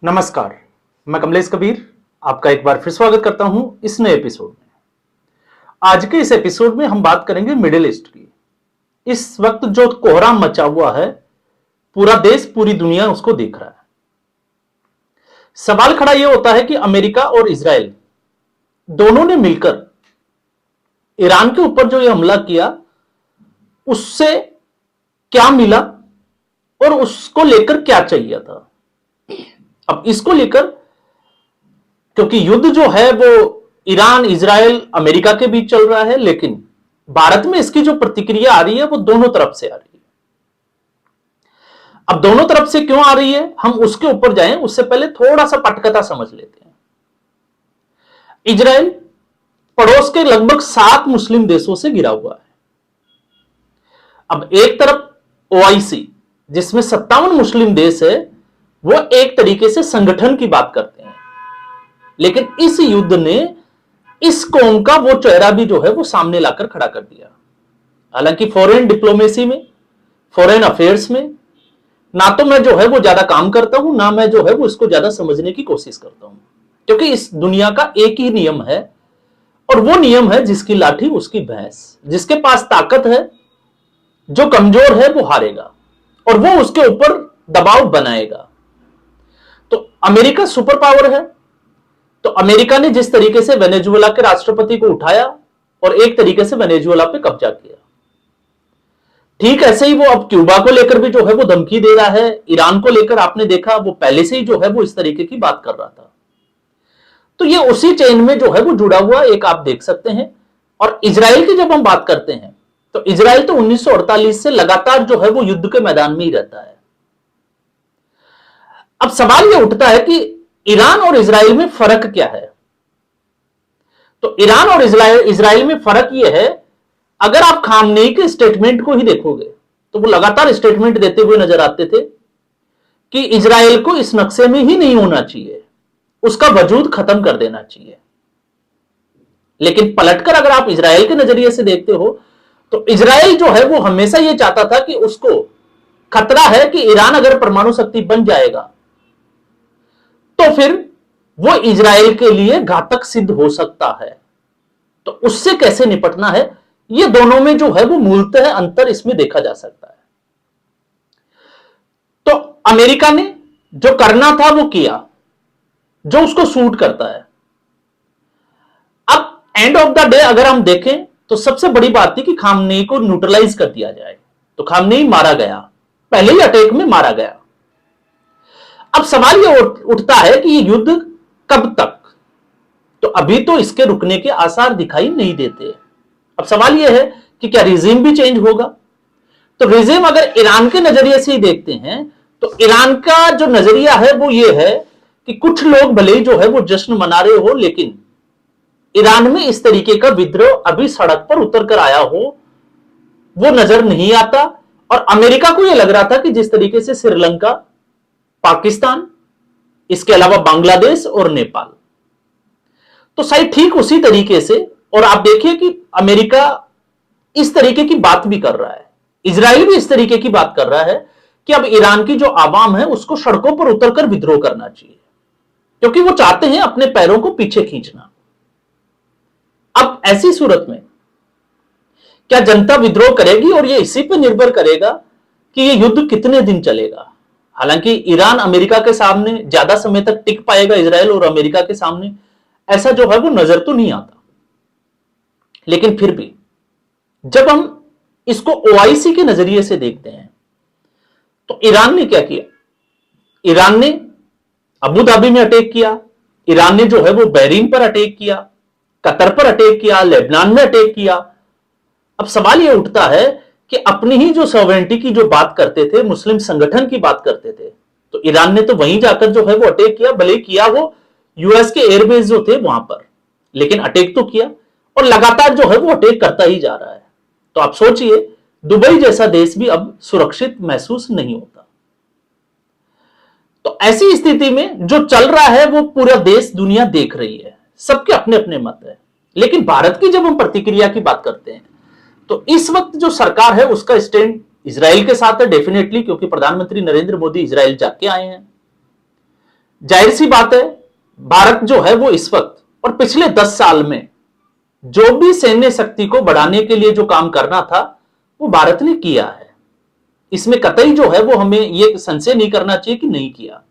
नमस्कार, मैं कमलेश कबीर आपका एक बार फिर स्वागत करता हूं इस नए एपिसोड में। आज के इस एपिसोड में हम बात करेंगे मिडिल ईस्ट की। इस वक्त जो कोहराम मचा हुआ है, पूरा देश पूरी दुनिया उसको देख रहा है। सवाल खड़ा यह होता है कि अमेरिका और इजराइल दोनों ने मिलकर ईरान के ऊपर जो यह हमला किया उससे क्या मिला और उसको लेकर क्या चाहिए था। अब इसको लेकर, क्योंकि युद्ध जो है वो ईरान, इजराइल, अमेरिका के बीच चल रहा है, लेकिन भारत में इसकी जो प्रतिक्रिया आ रही है वो दोनों तरफ से आ रही है। अब दोनों तरफ से क्यों आ रही है, हम उसके ऊपर जाएं उससे पहले थोड़ा सा पटकथा समझ लेते हैं। इजराइल पड़ोस के लगभग 7 मुस्लिम देशों से घिरा हुआ है। अब एक तरफ ओआईसी जिसमें 57 मुस्लिम देश है, वो एक तरीके से संगठन की बात करते हैं, लेकिन इस युद्ध ने इस कौम का वो चेहरा भी जो है वो सामने लाकर खड़ा कर दिया। हालांकि फॉरेन डिप्लोमेसी में, फॉरेन अफेयर्स में ना तो मैं जो है वो ज्यादा काम करता हूं, ना मैं जो है वो इसको ज्यादा समझने की कोशिश करता हूं, क्योंकि इस दुनिया का एक ही नियम है, और वो नियम है जिसकी लाठी उसकी भैंस। जिसके पास ताकत है, जो कमजोर है वो हारेगा और वो उसके ऊपर दबाव बनाएगा। तो अमेरिका सुपर पावर है, तो अमेरिका ने जिस तरीके से वेनेजुएला के राष्ट्रपति को उठाया और एक तरीके से वेनेजुएला पे कब्जा किया, ठीक ऐसे ही वो अब क्यूबा को लेकर भी जो है वो धमकी दे रहा है। ईरान को लेकर आपने देखा वो पहले से ही जो है वो इस तरीके की बात कर रहा था। तो ये उसी चेन में जो है वो जुड़ा हुआ एक आप देख सकते हैं। और इजराइल की जब हम बात करते हैं तो इजराइल तो 1948 से लगातार जो है वो युद्ध के मैदान में ही रहता है। अब सवाल यह उठता है कि ईरान और इजराइल में फर्क क्या है। तो ईरान और इजराइल में फर्क यह है, अगर आप खामनेई के स्टेटमेंट को ही देखोगे तो वो लगातार स्टेटमेंट देते हुए नजर आते थे कि इजराइल को इस नक्शे में ही नहीं होना चाहिए, उसका वजूद खत्म कर देना चाहिए। लेकिन पलटकर अगर आप इजराइल के नजरिए से देखते हो तो इजराइल जो है वो हमेशा यह चाहता था कि उसको खतरा है कि ईरान अगर परमाणु शक्ति बन जाएगा तो फिर वो इजराइल के लिए घातक सिद्ध हो सकता है। तो उससे कैसे निपटना है, ये दोनों में जो है वो मूलतः अंतर इसमें देखा जा सकता है। तो अमेरिका ने जो करना था वो किया, जो उसको सूट करता है। अब एंड ऑफ द डे अगर हम देखें तो सबसे बड़ी बात थी कि खामनेई को न्यूट्रलाइज कर दिया जाए। तो खामनेई मारा गया, पहले ही अटैक में मारा गया। अब सवाल यह उठता है कि ये युद्ध कब तक। तो अभी तो इसके रुकने के आसार दिखाई नहीं देते। अब सवाल यह है कि क्या रिजीम भी चेंज होगा। तो रिजीम अगर ईरान के नजरिए से ही देखते हैं तो ईरान का जो नजरिया है वो ये है कि कुछ लोग भले ही जो है वो जश्न मना रहे हो, लेकिन ईरान में इस तरीके का विद्रोह अभी सड़क पर उतर कर आया हो वो नजर नहीं आता। और अमेरिका को यह लग रहा था कि जिस तरीके से श्रीलंका, पाकिस्तान, इसके अलावा बांग्लादेश और नेपाल, तो शायद ठीक उसी तरीके से, और आप देखिए कि अमेरिका इस तरीके की बात भी कर रहा है, इजराइल भी इस तरीके की बात कर रहा है कि अब ईरान की जो आवाम है उसको सड़कों पर उतरकर विद्रोह करना चाहिए, क्योंकि वो चाहते हैं अपने पैरों को पीछे खींचना। अब ऐसी सूरत में क्या जनता विद्रोह करेगी, और ये इसी पर निर्भर करेगा कि ये युद्ध कितने दिन चलेगा। हालांकि ईरान अमेरिका के सामने ज्यादा समय तक टिक पाएगा, इजराइल और अमेरिका के सामने ऐसा जो है वो नजर तो नहीं आता। लेकिन फिर भी जब हम इसको ओआईसी के नजरिए से देखते हैं तो ईरान ने क्या किया। ईरान ने अबू धाबी में अटैक किया, ईरान ने जो है वो बहरीन पर अटैक किया, कतर पर अटैक किया, लेबनान में अटैक किया। अब सवाल यह उठता है कि अपनी ही जो सॉवरेनिटी की जो बात करते थे, मुस्लिम संगठन की बात करते थे, तो ईरान ने तो वहीं जाकर जो है वो अटैक किया, भले किया वो यूएस के एयरबेस जो थे वहां पर, लेकिन अटैक तो किया और लगातार जो है वो अटैक करता ही जा रहा है। तो आप सोचिए, दुबई जैसा देश भी अब सुरक्षित महसूस नहीं होता। तो ऐसी स्थिति में जो चल रहा है वो पूरा देश, दुनिया देख रही है, सबके अपने अपने मत है। लेकिन भारत की जब हम प्रतिक्रिया की बात करते हैं तो इस वक्त जो सरकार है उसका स्टैंड इजराइल के साथ है डेफिनेटली, क्योंकि प्रधानमंत्री नरेंद्र मोदी इजराइल जाके आए हैं। जाहिर सी बात है, भारत जो है वो इस वक्त और पिछले 10 साल में जो भी सैन्य शक्ति को बढ़ाने के लिए जो काम करना था वो भारत ने किया है। इसमें कतई जो है वो हमें ये संशय नहीं करना चाहिए कि नहीं किया।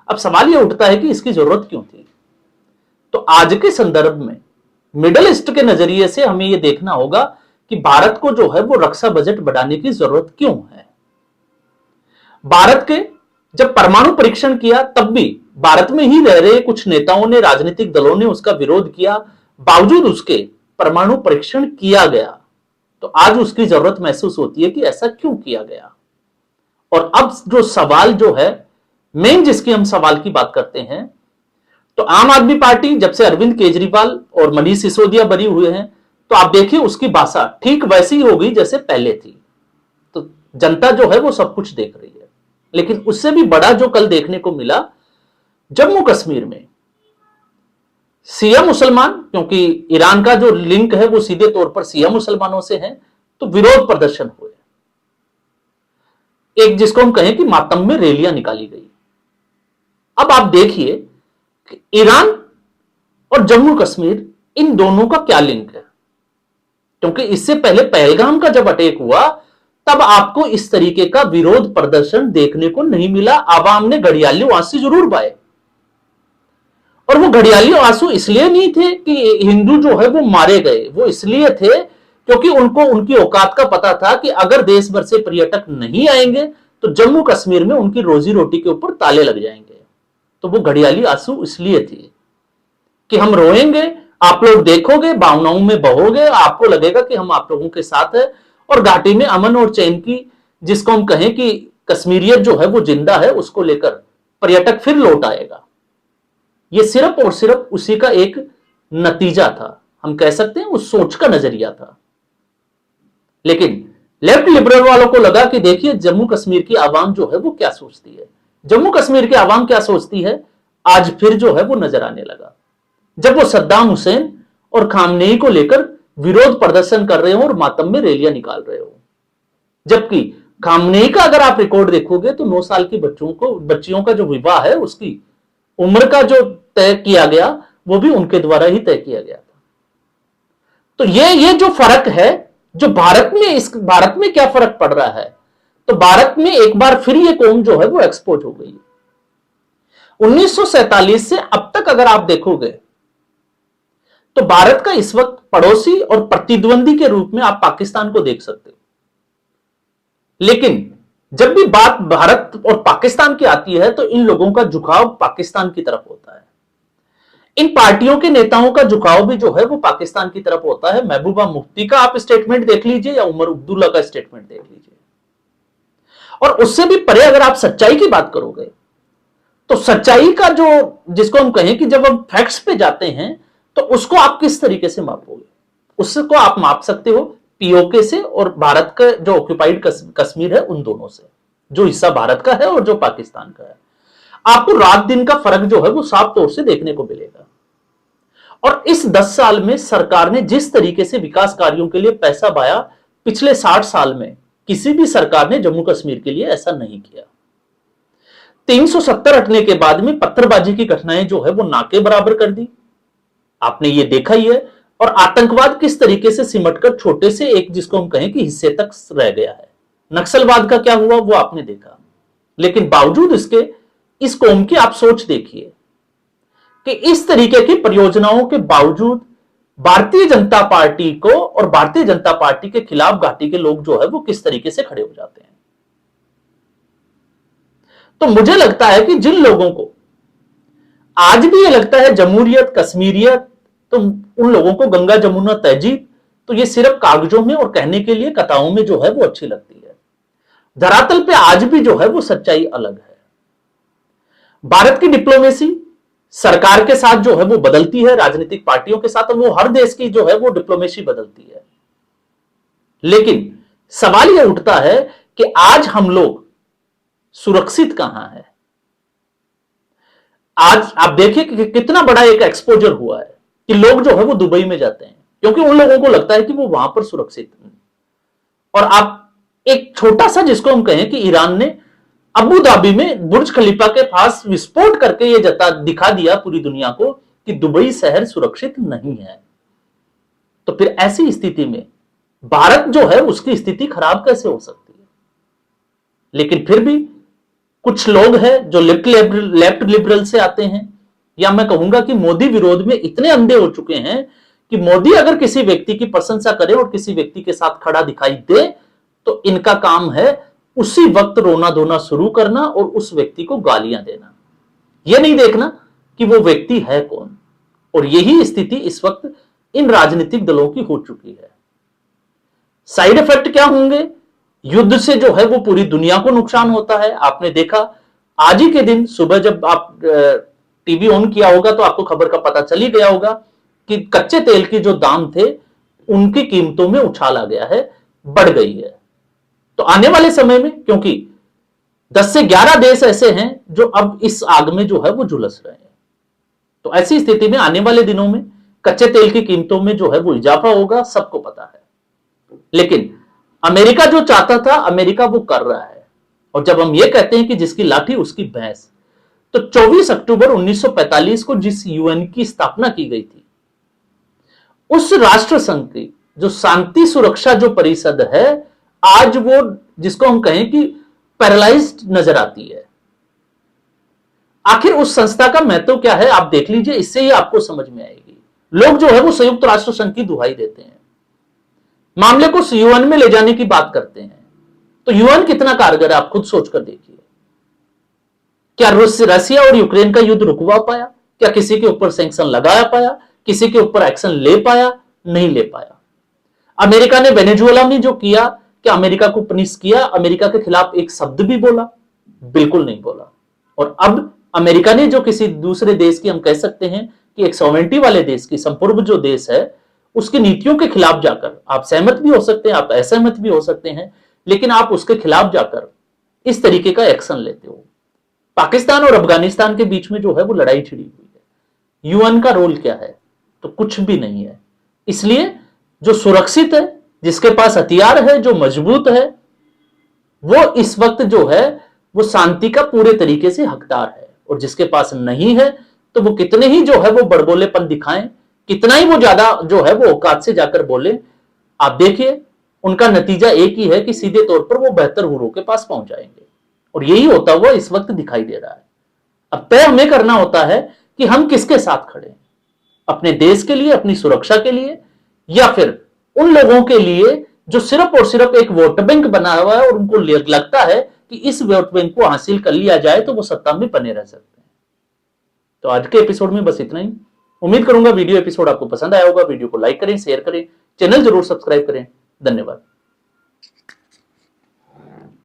अब सवाल ये उठता है कि इसकी जरूरत क्यों थी। तो आज के संदर्भ में मिडल ईस्ट के नजरिए से हमें यह देखना होगा कि भारत को जो है वो रक्षा बजट बढ़ाने की जरूरत क्यों है। भारत के जब परमाणु परीक्षण किया तब भी भारत में ही रह रहे कुछ नेताओं ने, राजनीतिक दलों ने उसका विरोध किया, बावजूद उसके परमाणु परीक्षण किया गया। तो आज उसकी जरूरत महसूस होती है कि ऐसा क्यों किया गया। और अब जो सवाल जो है मेन, जिसकी हम सवाल की बात करते हैं, तो आम आदमी पार्टी जब से अरविंद केजरीवाल और मनीष सिसोदिया बरी हुए हैं, तो आप देखिए उसकी भाषा ठीक वैसी ही हो गई जैसे पहले थी। तो जनता जो है वो सब कुछ देख रही है। लेकिन उससे भी बड़ा जो कल देखने को मिला, जम्मू कश्मीर में शिया मुसलमान, क्योंकि ईरान का जो लिंक है वो सीधे तौर पर शिया मुसलमानों से है, तो विरोध प्रदर्शन हुए। एक जिसको हम कहें कि मातम में रैलियां निकाली गई। अब आप देखिए कि ईरान और जम्मू कश्मीर, इन दोनों का क्या लिंक है। क्योंकि इससे पहले पहलगाम का जब अटैक हुआ तब आपको इस तरीके का विरोध प्रदर्शन देखने को नहीं मिला। आवाम ने घड़ियाली आंसू जरूर पाए, और वो घड़ियाली आंसू इसलिए नहीं थे कि हिंदू जो है वो मारे गए, वो इसलिए थे क्योंकि उनको उनकी औकात का पता था कि अगर देश भर से पर्यटक नहीं आएंगे तो जम्मू कश्मीर में उनकी रोजी रोटी के ऊपर ताले लग जाएंगे। तो वो घड़ियाली आंसू इसलिए थी कि हम रोएंगे, आप लोग देखोगे, भावनाओं में बहोगे, आपको लगेगा कि हम आप लोगों के साथ है, और घाटी में अमन और चैन की, जिसको हम कहें कि कश्मीरियत जो है वो जिंदा है, उसको लेकर पर्यटक फिर लौट आएगा। ये सिर्फ और सिर्फ उसी का एक नतीजा था, हम कह सकते हैं उस सोच का नजरिया था। लेकिन लेफ्ट लिबरल वालों को लगा कि देखिए जम्मू कश्मीर की आवाम जो है वो क्या सोचती है, जम्मू कश्मीर की आवाम क्या सोचती है, आज फिर जो है वो नजर आने लगा। जब वो सद्दाम हुसैन और खामनेई को लेकर विरोध प्रदर्शन कर रहे हो और मातम में रैलियां निकाल रहे हो, जबकि खामनेई का अगर आप रिकॉर्ड देखोगे तो 9 साल की बच्चियों का जो विवाह है उसकी उम्र का जो तय किया गया वो भी उनके द्वारा ही तय किया गया था। तो ये जो फर्क है, जो भारत में क्या फर्क पड़ रहा है, तो भारत में एक बार फिर ये कौम जो है वो एक्सपोज हो गई। 1947 से अब तक अगर आप देखोगे तो भारत का इस वक्त पड़ोसी और प्रतिद्वंदी के रूप में आप पाकिस्तान को देख सकते हो। लेकिन जब भी बात भारत और पाकिस्तान की आती है तो इन लोगों का झुकाव पाकिस्तान की तरफ होता है। इन पार्टियों के नेताओं का झुकाव भी जो है वो पाकिस्तान की तरफ होता है। महबूबा मुफ्ती का आप स्टेटमेंट देख लीजिए या उमर अब्दुल्ला का स्टेटमेंट देख लीजिए, और उससे भी परे अगर आप सच्चाई की बात करोगे तो सच्चाई का जो, जिसको हम कहें कि जब हम फैक्ट्स पे जाते हैं तो उसको आप किस तरीके से मापोगे, उसको आप माप सकते हो पीओके से और भारत का जो ऑक्यूपाइड कश्मीर है उन दोनों से, जो हिस्सा भारत का है और जो पाकिस्तान का है। आपको रात दिन का फर्क जो है वो साफ तौर से देखने को मिलेगा। और इस 10 साल में सरकार ने जिस तरीके से विकास कार्यों के लिए पैसा बाया, पिछले 60 साल में किसी भी सरकार ने जम्मू कश्मीर के लिए ऐसा नहीं किया। 370 हटने के बाद में पत्थरबाजी की घटनाएं जो है वो ना के बराबर कर दी, आपने ये देखा ही है। और आतंकवाद किस तरीके से सिमटकर छोटे से एक, जिसको हम कहें कि हिस्से तक रह गया है। नक्सलवाद का क्या हुआ वो आपने देखा। लेकिन बावजूद इसके इस कौम की आप सोच देखिए कि इस तरीके की परियोजनाओं के बावजूद भारतीय जनता पार्टी को और भारतीय जनता पार्टी के खिलाफ घाटी के लोग जो है वो किस तरीके से खड़े हो जाते हैं। तो मुझे लगता है कि जिन लोगों को आज भी ये लगता है जमहूरियत, कश्मीरियत, तो उन लोगों को गंगा जमुना तहजीब तो ये सिर्फ कागजों में और कहने के लिए कथाओं में जो है वो अच्छी लगती है। धरातल पे आज भी जो है वो सच्चाई अलग है। भारत की डिप्लोमेसी सरकार के साथ जो है वो बदलती है, राजनीतिक पार्टियों के साथ, और वो हर देश की जो है वो डिप्लोमेसी बदलती है। लेकिन सवाल यह उठता है कि आज हम लोग सुरक्षित कहां है। आज आप देखिए कि कितना बड़ा एक एक्सपोजर हुआ है कि लोग जो है वो दुबई में जाते हैं क्योंकि उन लोगों को लगता है कि वो वहां पर सुरक्षित है। और आप एक छोटा सा, जिसको हम कहें कि ईरान ने अबू धाबी में बुर्ज खलीफा के पास विस्फोट करके ये दिखा दिया पूरी दुनिया को कि दुबई शहर सुरक्षित नहीं है। तो फिर ऐसी स्थिति में भारत जो है उसकी स्थिति खराब कैसे हो सकती है? लेकिन फिर भी कुछ लोग हैं जो लेफ्ट लिबरल से आते हैं, या मैं कहूंगा कि मोदी विरोध में इतने अंधे हो चुके हैं कि मोदी अगर किसी व्यक्ति की प्रशंसा करे और किसी व्यक्ति के साथ खड़ा दिखाई दे तो इनका काम है उसी वक्त रोना धोना शुरू करना और उस व्यक्ति को गालियां देना, यह नहीं देखना कि वो व्यक्ति है कौन। और यही स्थिति इस वक्त इन राजनीतिक दलों की हो चुकी है। साइड इफेक्ट क्या होंगे? युद्ध से जो है वो पूरी दुनिया को नुकसान होता है। आपने देखा आज ही के दिन सुबह जब आप टीवी ऑन किया होगा तो आपको खबर का पता चल ही गया होगा कि कच्चे तेल के जो दाम थे उनकी कीमतों में उछाल आ गया है, बढ़ गई है। तो आने वाले समय में, क्योंकि 10 से 11 देश ऐसे हैं जो अब इस आग में जो है वो झुलस रहे हैं, तो ऐसी स्थिति में आने वाले दिनों में कच्चे तेल की कीमतों में जो है वो इजाफा होगा, सबको पता है। लेकिन अमेरिका जो चाहता था, अमेरिका वो कर रहा है। और जब हम ये कहते हैं कि जिसकी लाठी उसकी भैंस, तो 24 अक्टूबर 1945 को जिस यूएन की स्थापना की गई थी, उस राष्ट्र संघ की जो शांति सुरक्षा जो परिषद है, आज वो जिसको हम कहें कि पैरालाइज्ड नजर आती है। आखिर उस संस्था का महत्व क्या है आप देख लीजिए, इससे ही आपको समझ में आएगी। लोग जो है वो संयुक्त राष्ट्र संघ की दुहाई देते हैं, मामले को यूएन में ले जाने की बात करते हैं। तो यूएन कितना कारगर है आप खुद सोचकर देखिए। क्या रसिया और यूक्रेन का युद्ध रुकवा पाया? क्या किसी के ऊपर सैंक्शन लगाया पाया? किसी के ऊपर एक्शन ले पाया? नहीं ले पाया। अमेरिका ने वेनेजुएला में जो किया, क्या अमेरिका को पनिश किया? अमेरिका के खिलाफ एक शब्द भी बोला? बिल्कुल नहीं बोला। और अब अमेरिका ने जो किसी दूसरे देश की, हम कह सकते हैं कि एक सॉवरेनिटी वाले देश की, संपूर्ण जो देश है उसकी नीतियों के खिलाफ जाकर, आप सहमत भी हो सकते हैं, आप असहमत भी हो सकते हैं, लेकिन आप उसके खिलाफ जाकर इस तरीके का एक्शन लेते हो। पाकिस्तान और अफगानिस्तान के बीच में जो है वो लड़ाई छिड़ी हुई है। यूएन का रोल क्या है? तो कुछ भी नहीं है। इसलिए जो सुरक्षित है, जिसके पास हथियार है, जो मजबूत है, वो इस वक्त जो है वो शांति का पूरे तरीके से हकदार है। और जिसके पास नहीं है तो वो कितने ही जो है वो बड़बोलेपन दिखाएं, कितना ही वो ज्यादा जो है वो औकात से जाकर बोले, आप देखिए उनका नतीजा एक ही है कि सीधे तौर पर वो बेहतर हुरों के पास पहुंच जाएंगे। और यही होता हुआ इस वक्त दिखाई दे रहा है। अब तय हमें करना होता है कि हम किसके साथ खड़े हैं, अपने देश के लिए, अपनी सुरक्षा के लिए, या फिर उन लोगों के लिए जो सिर्फ और सिर्फ एक वोट बैंक बना हुआ है और उनको लगता है कि इस वोट बैंक को हासिल कर लिया जाए तो वो सत्ता में बने रह सकते हैं। तो आज के एपिसोड में बस इतना ही। उम्मीद करूंगा वीडियो एपिसोड आपको पसंद आया होगा। वीडियो को लाइक करें, शेयर करें, चैनल जरूर सब्सक्राइब करें। धन्यवाद।